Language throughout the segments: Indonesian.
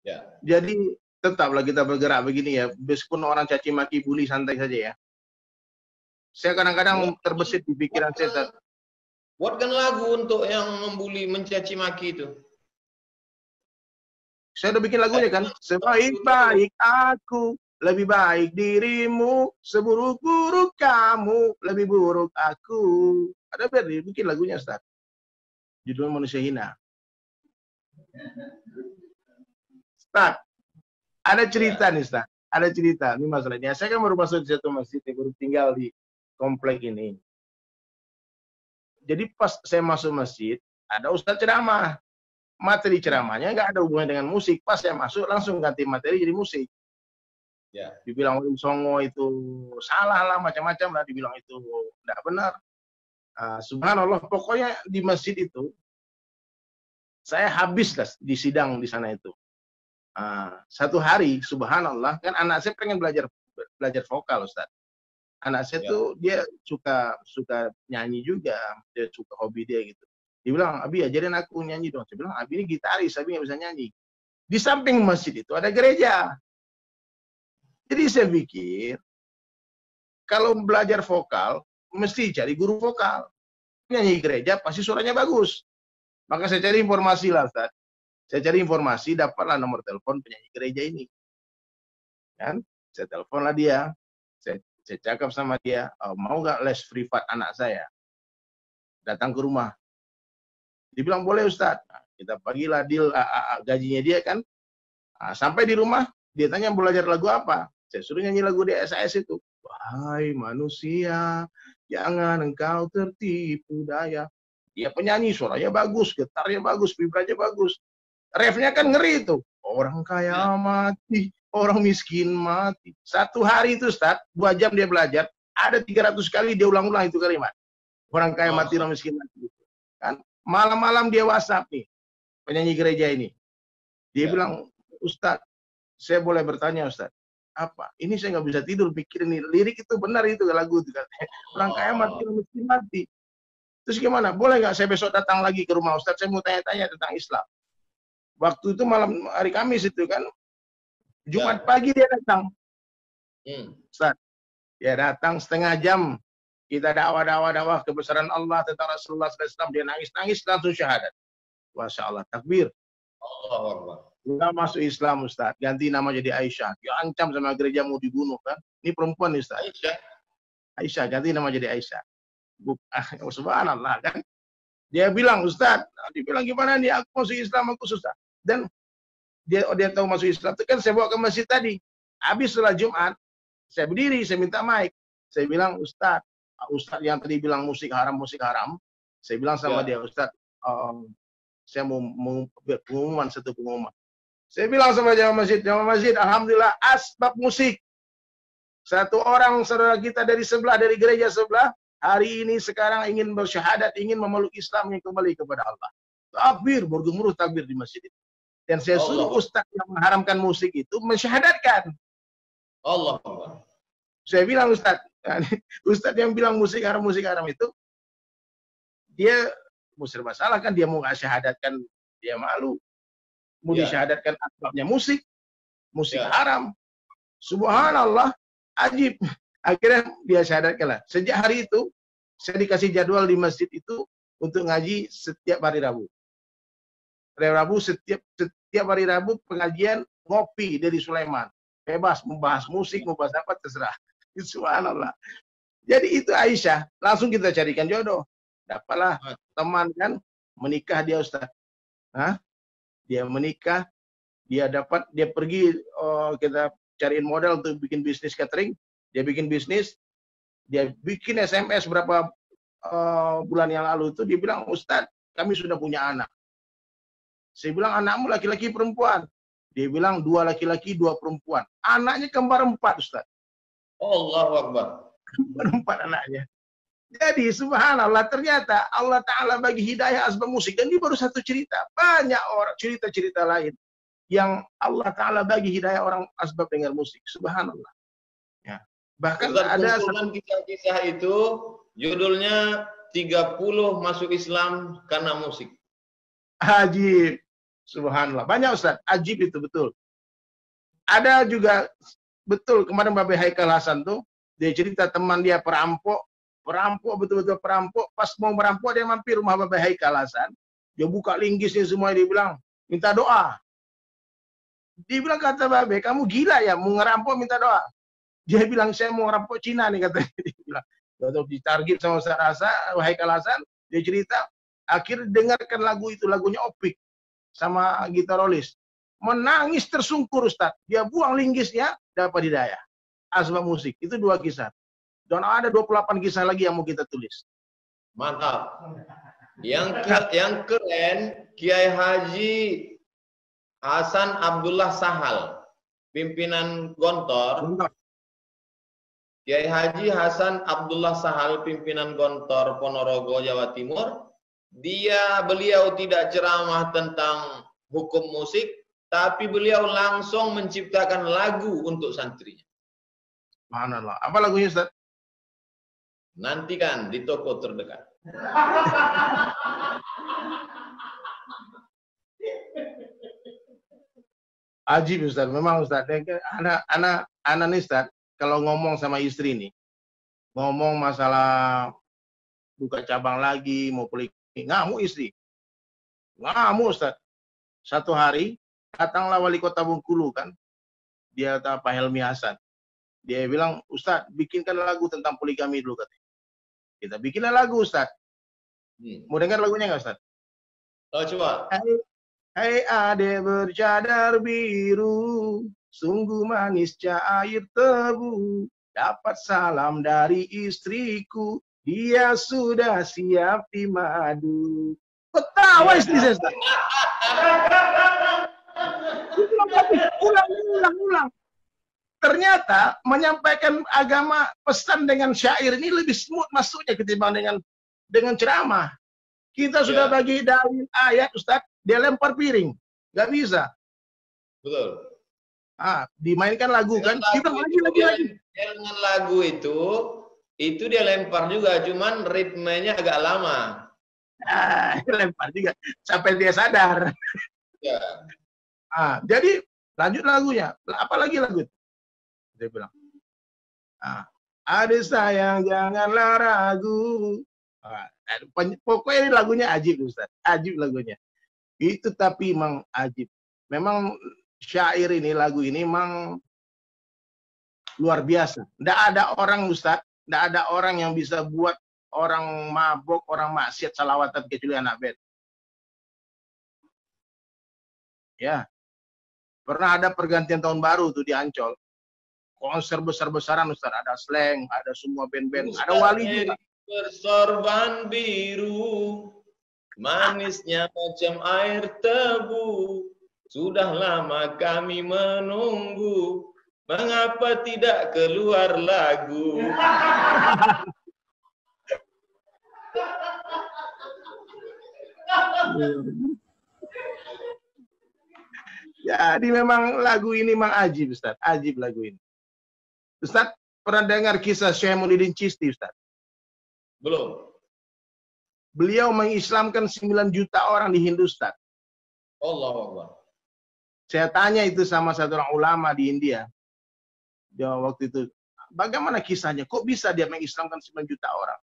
Ya. Jadi tetaplah kita bergerak begini ya, meskipun orang caci maki bully santai saja ya. Saya kadang-kadang terbesit di pikiran saya. Buatkan lagu untuk yang membuli, mencaci maki itu. Saya udah bikin lagunya kan. Sebaik-baik aku, lebih baik dirimu, seburuk-buruk kamu, lebih buruk aku. Ada bikin lagunya, Ustaz. Judul Manusia Hina. Ustaz, ada cerita nih, Ustaz. Ada cerita. Ini masalahnya. Saya kan baru masuk di satu masjid, baru tinggal di komplek ini. Jadi pas saya masuk masjid, ada Ustaz ceramah. Materi ceramahnya nggak ada hubungan dengan musik. Pas saya masuk langsung ganti materi jadi musik. Ya. Dibilang Wim Songo itu salah lah, macam-macam lah. Dibilang itu tidak benar. Subhanallah, pokoknya di masjid itu saya habis lah di sidang di sana itu. Satu hari, subhanallah, kan anak saya pengen belajar vokal, Ustaz. Anak saya tuh dia suka nyanyi juga, dia suka hobi dia gitu. Dia bilang, Abi ajarin aku nyanyi dong. Saya bilang, Abi ini gitaris, Abi nggak bisa nyanyi. Di samping masjid itu ada gereja. Jadi saya pikir, kalau belajar vokal, mesti cari guru vokal. Nyanyi gereja pasti suaranya bagus. Maka saya cari informasi lah, Ustaz. Saya cari informasi, dapatlah nomor telepon penyanyi gereja ini. Kan? Saya teleponlah dia. Saya cakap sama dia, mau nggak les privat anak saya? Datang ke rumah. Dibilang boleh, Ustaz. Kita pagilah deal gajinya dia kan. Sampai di rumah, dia tanya belajar lagu apa. Saya suruh nyanyi lagu DSS itu. Wahai manusia, jangan engkau tertipu daya. Dia penyanyi, suaranya bagus, getarnya bagus, vibranya bagus. Refnya kan ngeri itu. Orang kaya mati, orang miskin mati. Satu hari itu, Ustaz, 2 jam dia belajar, ada 300 kali dia ulang-ulang itu kalimat. Orang kaya mati, orang miskin mati. Kan? Malam-malam dia WhatsApp nih, penyanyi gereja ini. Dia bilang, Ustaz, saya boleh bertanya, Ustaz? Apa? Ini saya nggak bisa tidur pikirin nih. Lirik itu benar itu lagu itu katanya. Orang kaya mati, orang miskin mati. Terus gimana? Boleh nggak saya besok datang lagi ke rumah Ustaz? Saya mau tanya-tanya tentang Islam. Waktu itu malam hari Kamis itu kan. Jumat pagi dia datang. Ustaz, dia datang setengah jam. Kita dakwah kebesaran Allah tentang Rasulullah SAW. Dia nangis-nangis langsung syahadat. Masya Allah, takbir. Nggak masuk Islam, Ustaz. Ganti nama jadi Aisyah. Dia ancam sama gereja mau dibunuh kan. Ini perempuan nih, Ustaz. Aisyah, ganti nama jadi Aisyah. Subhanallah kan. Dia bilang, Ustaz, dibilang gimana nih aku masuk Islam, aku susah. Dan dia tahu masuk Islam itu kan saya bawa ke masjid tadi. Habis setelah Jumat, saya berdiri, saya minta mic. Saya bilang, Ustaz yang tadi bilang musik haram. Saya bilang sama dia, Ustaz, saya mau pengumuman, satu pengumuman. Saya bilang sama jamaah masjid, alhamdulillah asbab musik. Satu orang saudara kita dari gereja sebelah, hari ini sekarang ingin bersyahadat, ingin memeluk Islam, ingin kembali kepada Allah. Takbir, bergemuruh takbir di masjid itu. Dan saya suruh Ustaz yang mengharamkan musik itu mensyahadatkan. Allah. Saya bilang Ustaz yang bilang musik haram itu, dia serba salah kan, dia mau nggak syahadatkan, dia malu. Mau disyahadatkan asbabnya musik haram. Subhanallah, ajib. Akhirnya dia syahadatkan lah. Sejak hari itu, saya dikasih jadwal di masjid itu untuk ngaji setiap hari Rabu. Setiap hari Rabu pengajian ngopi dari Sulaiman. Bebas, membahas musik, membahas apa, terserah. Subhanallah. Jadi itu Aisyah. Langsung kita carikan jodoh. Dapatlah teman kan, menikah dia Ustaz. Dia menikah, dia pergi, kita cariin modal untuk bikin bisnis catering. Dia bikin bisnis, dia bikin SMS berapa bulan yang lalu itu, dia bilang, Ustaz, kami sudah punya anak. Saya bilang, anakmu laki-laki perempuan? Dia bilang, 2 laki-laki, 2 perempuan. Anaknya kembar 4, Ustaz. Allahu Akbar. Kembar 4 anaknya. Jadi, subhanallah, ternyata Allah Ta'ala bagi hidayah asbab musik. Dan ini baru satu cerita. Banyak orang cerita-cerita lain yang Allah Ta'ala bagi hidayah orang asbab dengar musik. Subhanallah. Ya. Bahkan Ustaz, ada kisah-kisah itu judulnya 30 masuk Islam karena musik. Ajib. Subhanallah. Banyak Ustaz, ajib itu betul. Ada juga betul kemarin Babe Haikal Hasan tuh, dia cerita teman dia perampok, betul-betul perampok, pas mau merampok dia mampir rumah Babe Haikal Hasan, dia buka linggisnya semua, dia bilang, minta doa. Dia bilang, kata Babe, kamu gila ya, mau ngerampok minta doa. Dia bilang, saya mau ngerampok Cina nih, katanya. Dia bilang, waktu ditarget sama Ustaz Haikal Hasan, dia cerita, akhirnya dengarkan lagu itu, lagunya Opik sama gitarolis. Menangis tersungkur Ustaz. Dia buang linggisnya, dapat hidayah. Asbab musik. Itu 2 kisah. Dan ada 28 kisah lagi yang mau kita tulis. Mantap. Yang keren, Kiai Haji Hasan Abdullah Sahal, pimpinan Gontor. Kiai Haji Hasan Abdullah Sahal, pimpinan Gontor Ponorogo, Jawa Timur. Beliau tidak ceramah tentang hukum musik, tapi beliau langsung menciptakan lagu untuk santrinya. Subhanallah. Apa lagunya Ustaz? Nantikan di toko terdekat. Ajib Ustaz, memang Ustaz. Anak nih Ustaz, kalau ngomong sama istri nih, ngomong masalah buka cabang lagi, mau poligami, ngamuk istri. Ngamuk Ustaz. Satu hari, datanglah wali kota Bengkulu kan, dia Pak Helmi Hasan. Dia bilang, Ustaz, bikinkan lagu tentang poligami dulu katanya. Kita bikinlah lagu Ustaz. Mau dengar lagunya nggak Ustaz? Oh, coba. Hai ade bercadar biru, sungguh manis cair tebu, dapat salam dari istriku, dia sudah siap di madu. Ketawa istri saya Ustaz. Ulang. Ternyata menyampaikan agama pesan dengan syair ini lebih smooth masuknya ketimbang dengan ceramah. Kita sudah bagi dalil ayat Ustaz, dia lempar piring, nggak bisa. Betul. Dimainkan lagu kan? Kita lagi. Dengan lagu itu dia lempar juga, cuman ritmenya agak lama. Lempar juga sampai dia sadar. Ya. Jadi lanjut lagunya. Apalagi lagu? Dia bilang, adik sayang janganlah ragu. Pokoknya ini lagunya ajib Ustaz. Ajib lagunya. Itu tapi memang ajib. Memang syair ini, lagu ini memang luar biasa. Tidak ada orang Ustaz, tidak ada orang yang bisa buat orang mabok, orang maksiat salawatan kecuali anak band. Ya. Pernah ada pergantian tahun baru tuh di Ancol. Konser besar-besaran Ustaz, ada Slank, ada semua band-band, ada Wali juga. Bersorban biru, manisnya macam air tebu. Sudah lama kami menunggu, mengapa tidak keluar lagu? Jadi memang lagu ini memang ajib Ustaz, ajib lagu ini. Ustaz, pernah dengar kisah Syekh Muhyiddin Chisti Ustaz? Belum. Beliau mengislamkan 9 juta orang di Hindustan. Allahu Akbar. Saya tanya itu sama satu orang ulama di India. Dia waktu itu, bagaimana kisahnya? Kok bisa dia mengislamkan 9 juta orang?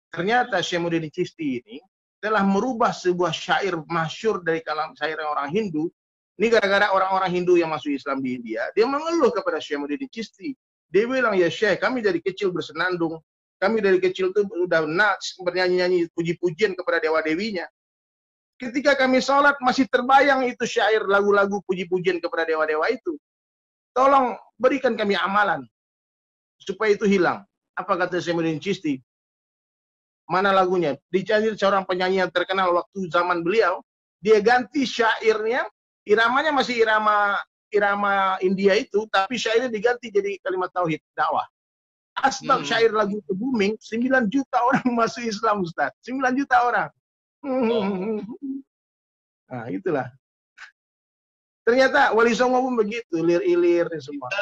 Ternyata Syekh Muhyiddin Chisti ini telah merubah sebuah syair masyhur dari kalangan syair orang Hindu. Ini gara-gara orang-orang Hindu yang masuk Islam di India, dia mengeluh kepada Syekh Muhyiddin Chisti. Dia bilang, ya Syekh, kami dari kecil bersenandung. Kami dari kecil itu udah bernyanyi-nyanyi puji-pujian kepada dewa-dewinya. Ketika kami sholat masih terbayang itu syair lagu-lagu puji-pujian kepada dewa-dewa itu. Tolong berikan kami amalan supaya itu hilang. Apa kata Syekh Muhyiddin Chisti? Mana lagunya? Dicari seorang penyanyi yang terkenal waktu zaman beliau, dia ganti syairnya, iramanya masih irama India itu, tapi syairnya diganti jadi kalimat tauhid, dakwah. Asbab syair lagu itu booming, 9 juta orang masuk Islam Ustaz. 9 juta orang. Nah, itulah. Ternyata Wali Songo pun begitu, lir-ilir semua.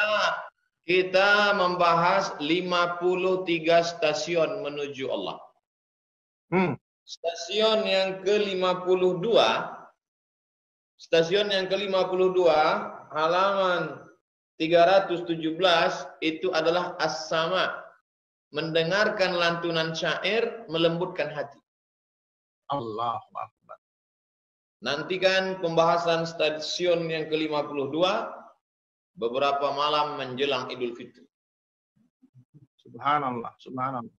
Kita membahas 53 stasiun menuju Allah. Stasiun yang ke-52 stasiun yang ke-52, halaman 317, itu adalah as-sama. Mendengarkan lantunan syair melembutkan hati. Allahu Akbar. Nantikan pembahasan stasiun yang ke-52 beberapa malam menjelang Idul Fitri. Subhanallah, subhanallah.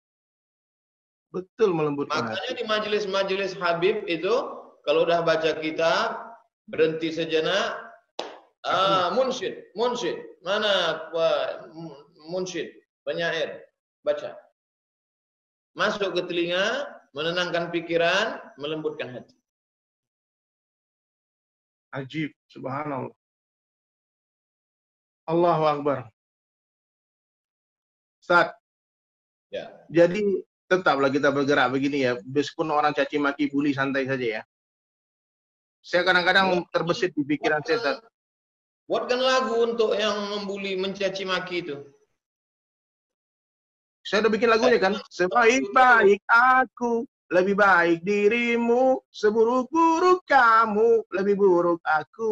Betul melembutkan Makanya hati. di majelis-majelis Habib itu, kalau udah baca kitab, berhenti sejenak, munsyid, mana munsyid, penyair, baca. Masuk ke telinga, menenangkan pikiran, melembutkan hati. Ajib, subhanallah. Allahu Akbar. Ustaz, Ya. jadi tetaplah kita bergerak begini ya, meskipun orang caci maki bully santai saja ya. Saya kadang-kadang terbesit di pikiran saya, Ustaz. Buatkan lagu untuk yang membuli, mencaci maki itu. Saya udah bikin lagunya kan. Sebaik-baik aku, lebih baik dirimu. Seburuk-buruk kamu, lebih buruk aku.